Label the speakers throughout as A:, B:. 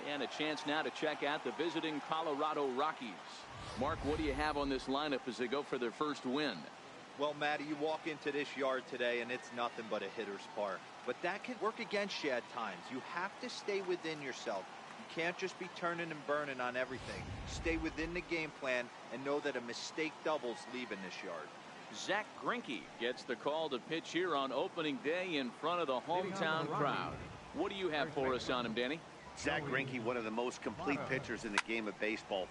A: And a chance now to check out the visiting Colorado Rockies. Mark, what do you have on this lineup as they go for their first win?
B: Well, Matty, you walk into this yard today and it's nothing but a hitter's park. But that can work against you at times. You have to stay within yourself. You can't just be turning and burning on everything. Stay within the game plan and know that a mistake doubles leaving this yard.
A: Zach Greinke gets the call to pitch here on opening day in front of the hometown crowd. What do you have for us on him, Danny?
C: Zach Greinke, one of the most complete pitchers in the game of baseball.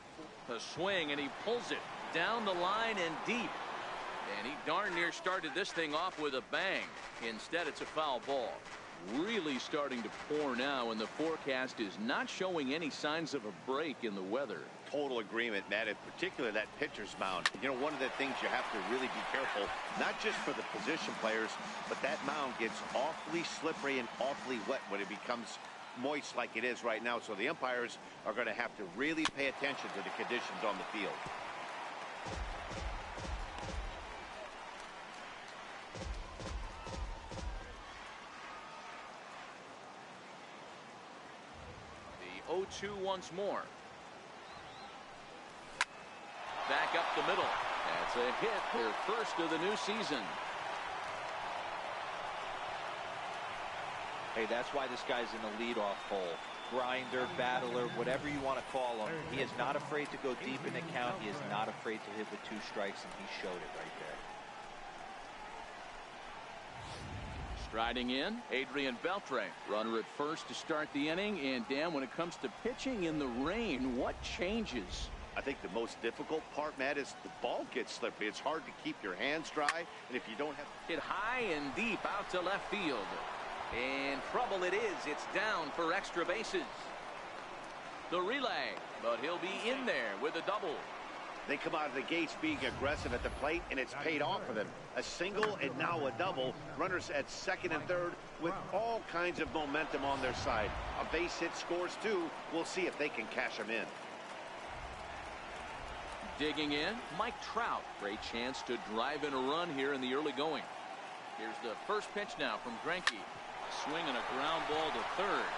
A: A swing, and he pulls it down the line and deep. And he darn near started this thing off with a bang. Instead, it's a foul ball. Really starting to pour now, and the forecast is not showing any signs of a break in the weather.
C: Total agreement, Matt, in particular that pitcher's mound. You know, one of the things you have to really be careful, not just for the position players, but that mound gets awfully slippery and awfully wet when it becomes moist like it is right now. So the umpires are going to have to really pay attention to the conditions on the field.
A: The 0-2 once more. Back up the middle. That's a hit, their first of the new season.
B: Hey, that's why this guy's in the leadoff hole. Grinder, battler, whatever you want to call him. He is not afraid to go deep in the count. He is not afraid to hit with 2 strikes, and he showed it right there.
A: Striding in, Adrian Beltre. Runner at first to start the inning. And Dan, when it comes to pitching in the rain, what changes?
C: I think the most difficult part, Matt, is the ball gets slippery. It's hard to keep your hands dry, and if you don't have...
A: Hit high and deep out to left field. And trouble it is. It's down for extra bases. The relay, but he'll be in there with a double.
C: They come out of the gates being aggressive at the plate, and it's paid off for them. A single and now a double. Runners at second and third with all kinds of momentum on their side. A base hit scores too. We'll see if they can cash them in.
A: Digging in, Mike Trout. Great chance to drive in a run here in the early going. Here's the first pitch now from Greinke. A swing and a ground ball to third.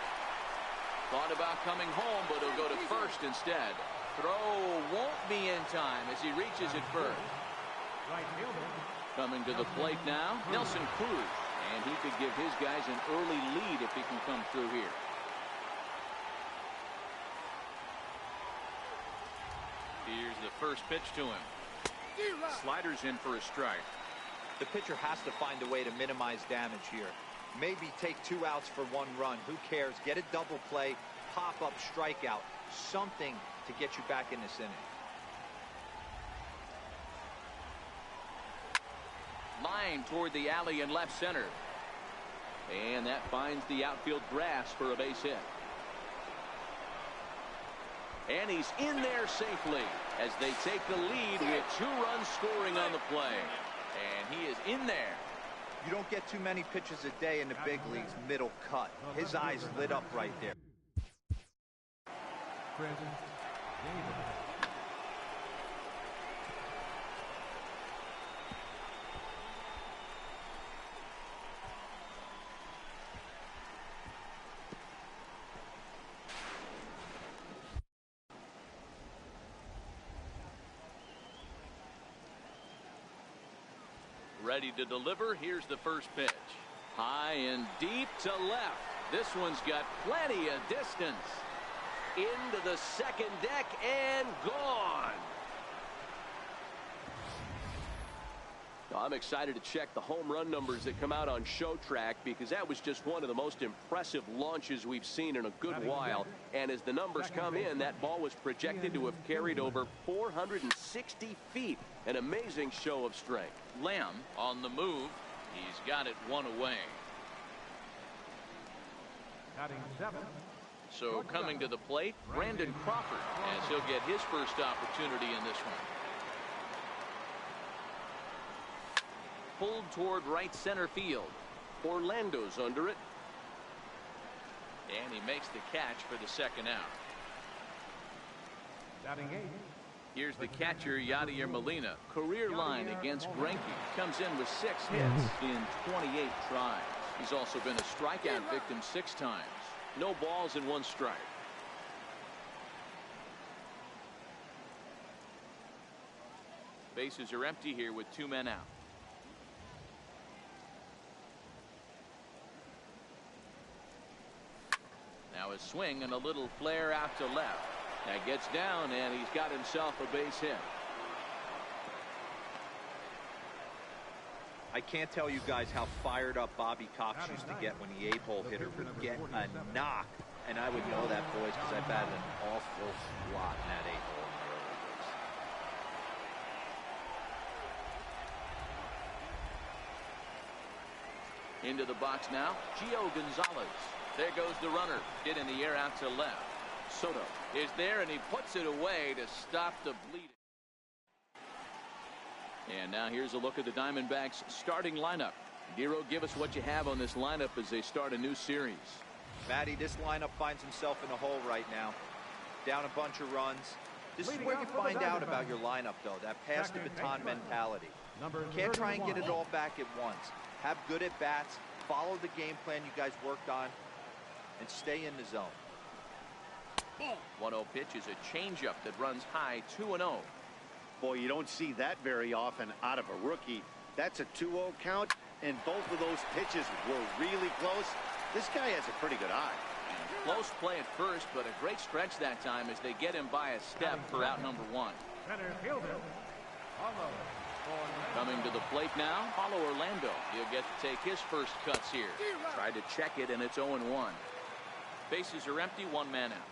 A: Thought about coming home, but he'll go to first instead. Throw won't be in time as he reaches it first. Coming to the plate now, Nelson Cruz. And he could give his guys an early lead if he can come through here. Here's the first pitch to him. Sliders in for a strike.
B: The pitcher has to find a way to minimize damage here. Maybe take 2 outs for 1 run. Who cares? Get a double play, pop up, strikeout. Something to get you back in this inning.
A: Line toward the alley in left center. And that finds the outfield grass for a base hit. And he's in there safely as they take the lead with 2 runs scoring on the play. And he is in there.
B: You don't get too many pitches a day in the big leagues middle cut. His eyes lit up right there.
A: Ready to deliver. Here's the first pitch. High and deep to left. This one's got plenty of distance. Into the second deck and gone. I'm excited to check the home run numbers that come out on ShowTrack because that was just one of the most impressive launches we've seen in a good while. And as the numbers come in, that ball was projected to have carried over 460 feet. An amazing show of strength. Lamb on the move. He's got it 1 away. So coming to the plate, Brandon Crawford, as he'll get his first opportunity in this one. Pulled toward right center field. Orlando's under it. And he makes the catch for the second out. Here's the catcher, Yadier Molina. Career line against Greinke. Comes in with 6 hits in 28 tries. He's also been a strikeout victim 6 times. No balls and 1 strike.
D: Bases are empty here with 2 men out. Now a swing and a little flare out to left. That gets down, and he's got himself a base hit.
B: I can't tell you guys how fired up Bobby Cox used to get when the 8-hole hitter would get a knock. And I would know that, boys, because I batted an awful lot in that 8-hole in the early
D: days. Into the box now, Gio Gonzalez. There goes the runner. Hit in the air out to left. Soto is there, and he puts it away to stop the bleeding. And now here's a look at the Diamondbacks starting lineup. Dero, give us what you have on this lineup as they start a new series.
B: Matty, this lineup finds himself in a hole right now. Down a bunch of runs. This is where you find out about your lineup, though, that pass the baton mentality. You can't try and get it all back at once. Have good at-bats, follow the game plan you guys worked on, and stay in the zone.
D: 1-0 pitch is a changeup that runs high, 2-0.
C: Boy, you don't see that very often out of a rookie. That's a 2-0 count, and both of those pitches were really close. This guy has a pretty good eye.
D: Close play at first, but a great stretch that time as they get him by a step for out number 1.
E: Center fielder, Paulo.
D: Coming to the plate now, Paulo Orlando. He'll get to take his first cuts here. Tried to check it, and it's 0-1. Bases are empty, 1 man out.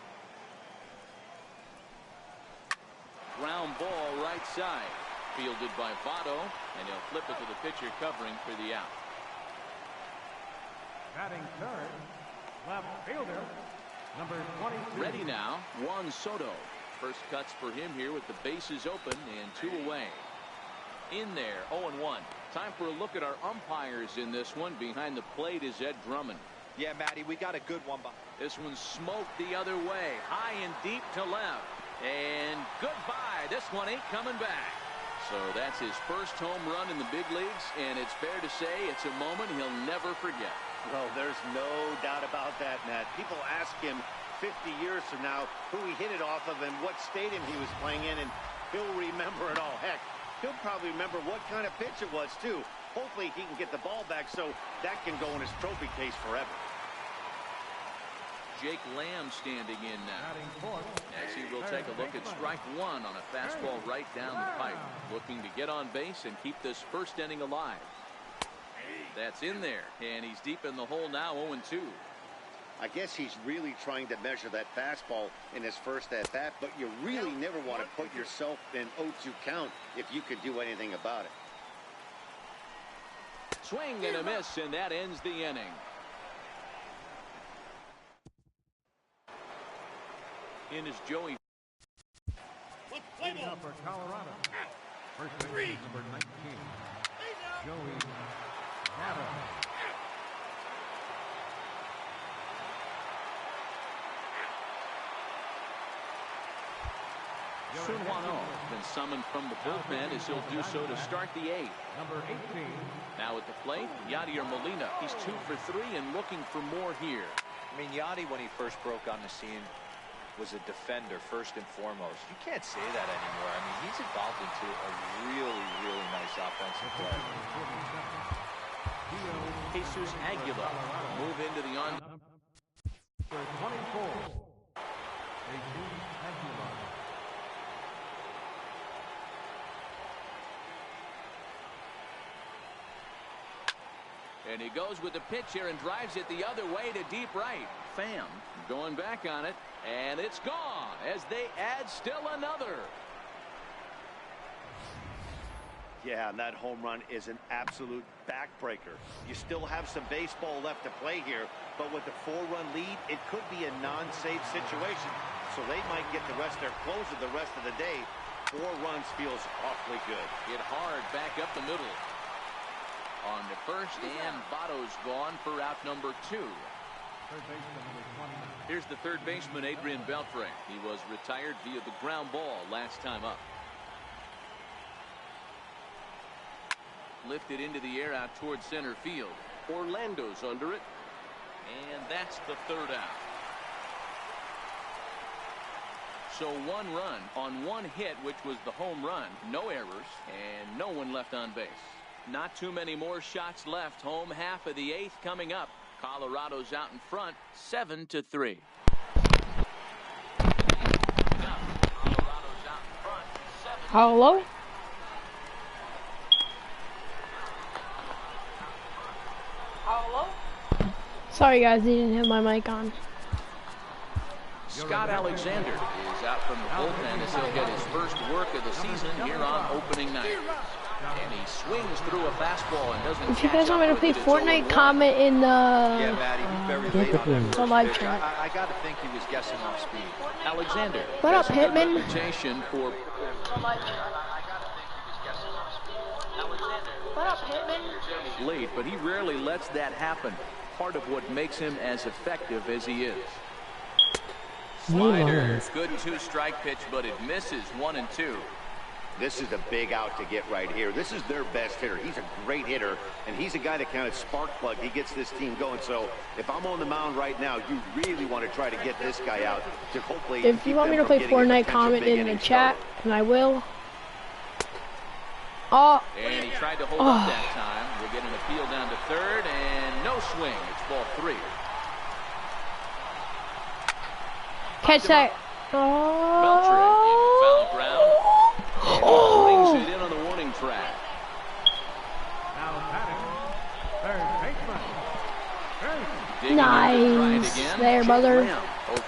D: Ground ball right side. Fielded by Votto, and he'll flip it to the pitcher covering for the out.
E: Batting third, left fielder, number 22.
D: Ready now, Juan Soto. First cuts for him here with the bases open and 2 away. In there, 0-1. Time for a look at our umpires in this one. Behind the plate is Ed Drummond.
B: Yeah, Matty, we got a good one.
D: This one smoked the other way, high and deep to left. And goodbye. This one ain't coming back. So that's his first home run in the big leagues, and it's fair to say it's a moment he'll never forget.
C: Well, there's no doubt about that, Matt. People ask him 50 years from now who he hit it off of and what stadium he was playing in, and he'll remember it all. Heck, he'll probably remember what kind of pitch it was, too. Hopefully he can get the ball back so that can go in his trophy case forever.
D: Jake Lamb standing in now. As he will take a look at strike 1 on a fastball right down the pipe. Looking to get on base and keep this first inning alive. That's in there, and he's deep in the hole now, 0-2.
C: I guess he's really trying to measure that fastball in his first at-bat, but you really never want to put yourself in 0-2 count if you could do anything about it.
D: Swing and a miss, and that ends the inning. In is Joey.
E: Leading up for Colorado. First baseman, number 19, Joey Votto.
D: Sun Hwang-Oh has been summoned from the bullpen as he'll do so to start the 8th.
E: Number 18.
D: Now at the plate, Yadier Molina. He's 2 for 3 and looking for more here.
B: I mean, Yadi, when he first broke on the scene, was a defender first and foremost. You can't say that anymore. I mean, he's evolved into a really, really nice offensive player.
D: Jesus Aguilar move into the on.
E: 24. Jesus Aguilar.
D: And he goes with the pitch here and drives it the other way to deep right. Pham going back on it, and it's gone as they add still another.
C: Yeah, and that home run is an absolute backbreaker. You still have some baseball left to play here, but with the 4-run lead, it could be a non-safe situation. So they might get the rest of their closer the rest of the day. 4 runs feels awfully good.
D: Hit hard back up the middle. On the first, and Votto's gone for out number 2.
E: Third baseman, number 29.
D: Here's the third baseman, Adrian Beltre. He was retired via the ground ball last time up. Lifted into the air out towards center field.
A: Orlando's under it.
D: And that's the third out. So 1 run on 1 hit, which was the home run. No errors and no one left on base. Not too many more shots left. Home half of the 8th coming up. Colorado's out in front 7-3.
F: Hello? Hello? Sorry guys, I didn't have my mic on.
D: Scott Alexander is out from the bullpen as he'll get his first work of the season here on opening night. And he swings through a fastball and doesn't.
F: If you guys want me to play Fortnite, comment in the
B: Yeah, Matty, he's very late on that
F: live
B: first pitch.
F: chat.
B: I got to think he was guessing off speed.
D: Alexander.
F: What up,
D: has a good
F: Hitman?
D: reputation for
F: What up, Hitman?
D: late, but he rarely lets that happen. Part of what makes him as effective as he is. Slider, good 2-strike pitch, but it misses 1 and 2.
C: This is a big out to get right here. This is their best hitter. He's a great hitter, and he's a guy that kind of spark plug. He gets this team going. So if I'm on the mound right now, you really want to try to get this guy out to hopefully.
F: If you want me to play Fortnite, comment in the chat, and I will. Oh.
D: And he tried to hold up that time. We'll get an appeal down to third, and no swing. It's ball 3.
F: Catch that.
D: Beltran in foul ground. And he brings it in on the warning track.
E: Now batting, third baseman.
D: Digging
F: Nice.
D: again.
F: There, brother.
D: 0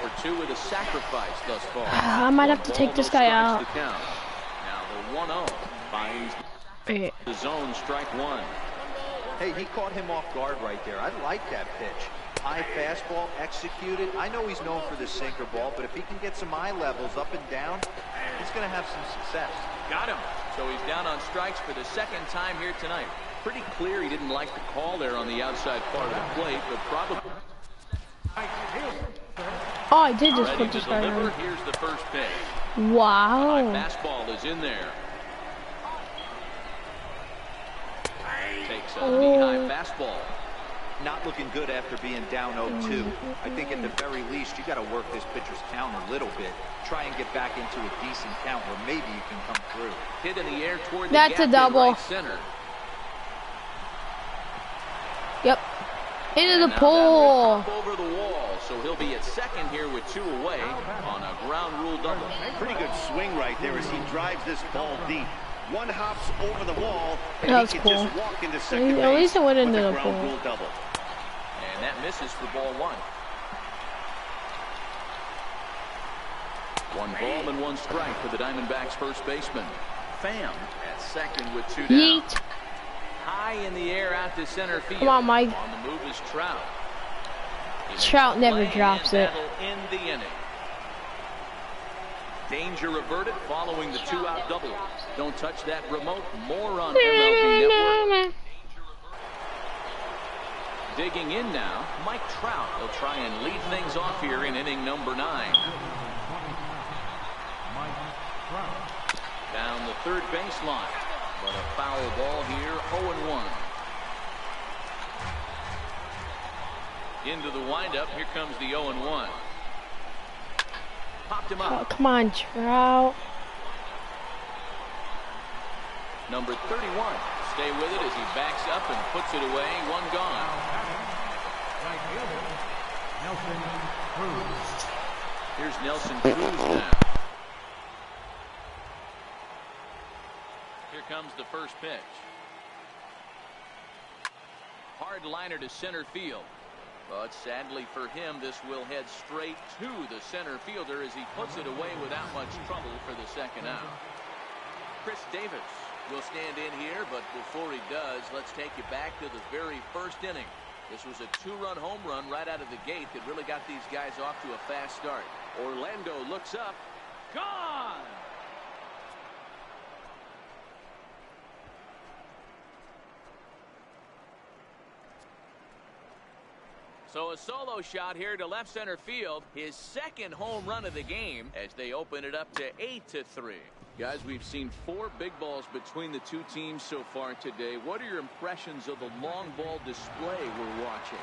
D: for 2 with a sacrifice thus far.
F: I might have to take this guy out.
D: Now the 1-0 finds the zone, strike 1.
B: Hey, he caught him off guard right there. I like that pitch. High fastball executed. I know he's known for the sinker ball, but if he can get some eye levels up and down, he's going to have some success.
D: Got him. So he's down on strikes for the 2nd time here tonight. Pretty clear he didn't like the call there on the outside part of the plate, but probably.
F: Oh, I did just
D: Ready
F: put
D: to
F: this guy
D: deliver.
F: on.
D: Here's the first pitch. High
F: Wow.
D: fastball is in there. Takes a knee-high fastball.
B: Not looking good after being down 0-2. I think at the very least, you got to work this pitcher's count a little bit. Try and get back into a decent count where maybe you can come through.
D: Hit in the air toward the
F: That's
D: gap
F: a
D: in
F: double.
D: right center.
F: Yep. Into
D: And
F: the
D: now that
F: pole.
D: will pop over the wall, so he'll be at second here with 2 away on a ground rule double.
C: Pretty good swing right there as he drives this ball deep. 1 hops over the wall, and
F: That was
C: he can
F: cool.
C: just walk into second base
F: At least it went
C: with
F: into
C: a
F: the
C: ground
F: pole.
C: rule double.
D: And that misses for ball 1. 1 ball and 1 strike for the Diamondbacks first baseman. Pham at second with 2 down.
F: Yeet.
D: High in the air out to center field.
F: Come on, Mike.
D: On the move is Trout. He makes
F: Trout
D: the
F: never
D: play
F: drops
D: and
F: it.
D: that'll end the inning. Danger averted following the 2-out double. Don't touch that remote. More on MLB Network. Digging in now, Mike Trout. He'll try and lead things off here in inning number 9. Down the third baseline. But a foul ball here, 0-1. Into the windup. Here comes the 0-1. Popped him
F: Oh,
D: up.
F: come on, Trout.
D: Number 31. Stay with it as he backs up and puts it away. 1 gone.
E: Right fielder, Nelson Cruz.
D: Here's Nelson Cruz now. Here comes the first pitch. Hard liner to center field. But sadly for him, this will head straight to the center fielder as he puts it away without much trouble for the 2nd out. Chris Davis will stand in here, but before he does, let's take you back to the very first inning. This was a 2-run home run right out of the gate that really got these guys off to a fast start.
A: Orlando looks up. Gone!
D: So a solo shot here to left center field. His 2nd home run of the game as they open it up to 8-3. Guys, we've seen 4 big balls between the 2 teams so far today. What are your impressions of the long ball display we're watching?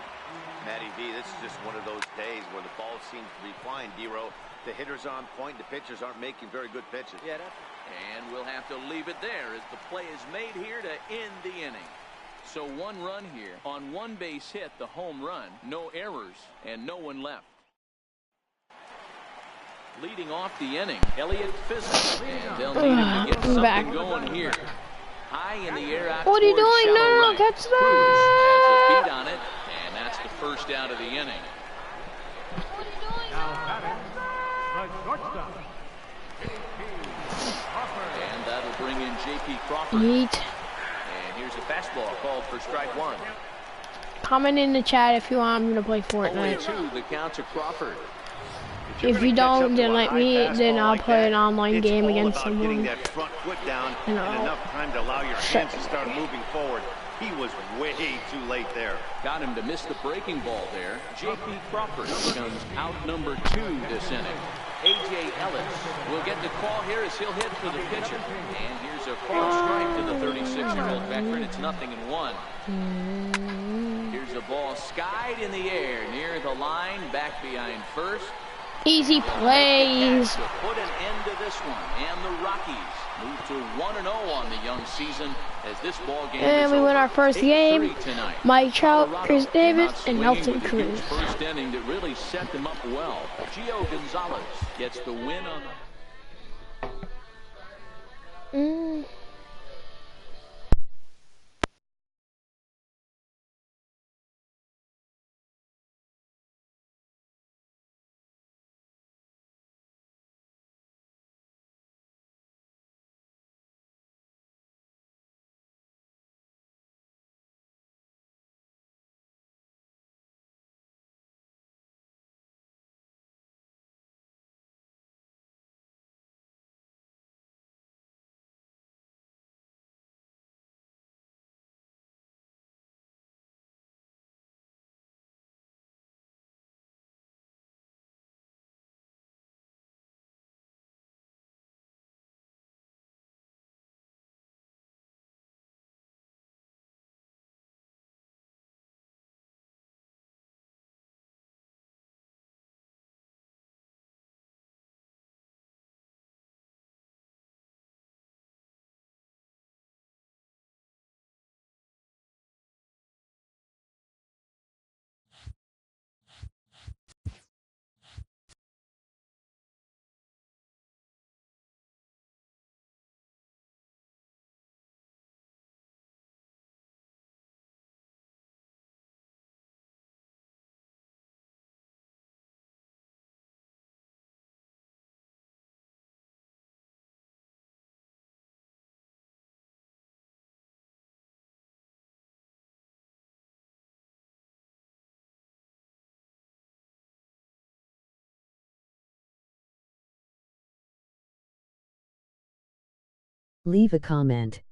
C: Matty V, this is just one of those days where the ball seems to be flying, D-Row. the hitter's on point, the pitchers aren't making very good pitches.
B: Yeah, that's...
D: And we'll have to leave it there as the play is made here to end the inning. So 1 run here on 1 base hit, the home run, no errors, and no one left. Leading off the inning, Elliott Fizzle, and they'll need him to get something going here. High in the air out.
F: What are you doing? No, catch
D: Cruz
F: that!
D: has a beat on it, and that's the first out of the inning.
E: Now batting, the shortstop,
D: And that'll bring in J.P. Crawford.
F: Yeet.
D: And here's a fastball called for strike 1.
F: Comment in the chat if you want. I'm gonna play Fortnite.
D: 0-2, the count to Crawford.
F: If you don't, then like me, then I'll play an online game against
C: Getting
F: someone.
C: that front foot down
F: And
C: and
F: I'll
C: enough time to allow your hands to start moving forward. He was way too late there.
D: Got him to miss the breaking ball there. J.P. Crawford becomes out number 2 this inning. A.J. Ellis will get the call here as he'll hit for the pitcher. And here's a called strike to the 36-year-old veteran. It's 0-1. Here's a ball skied in the air near the line, back behind first.
F: Easy plays.
D: To put an end to this one, and the Rockies move to 1-0 on the young season as this ball game
F: And
D: is
F: we
D: over.
F: win our first game.
D: Tonight.
F: Mike Trout,
D: Colorado
F: Chris
D: came
F: Davis,
D: out
F: and
D: swinging
F: Nelson
D: with a huge
F: Cruz.
D: first inning that really set them up well. Gio Gonzalez gets the win on the...
G: Leave a comment.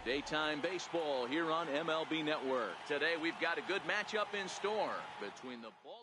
D: Daytime baseball here on MLB Network. Today we've got a good matchup in store between the ball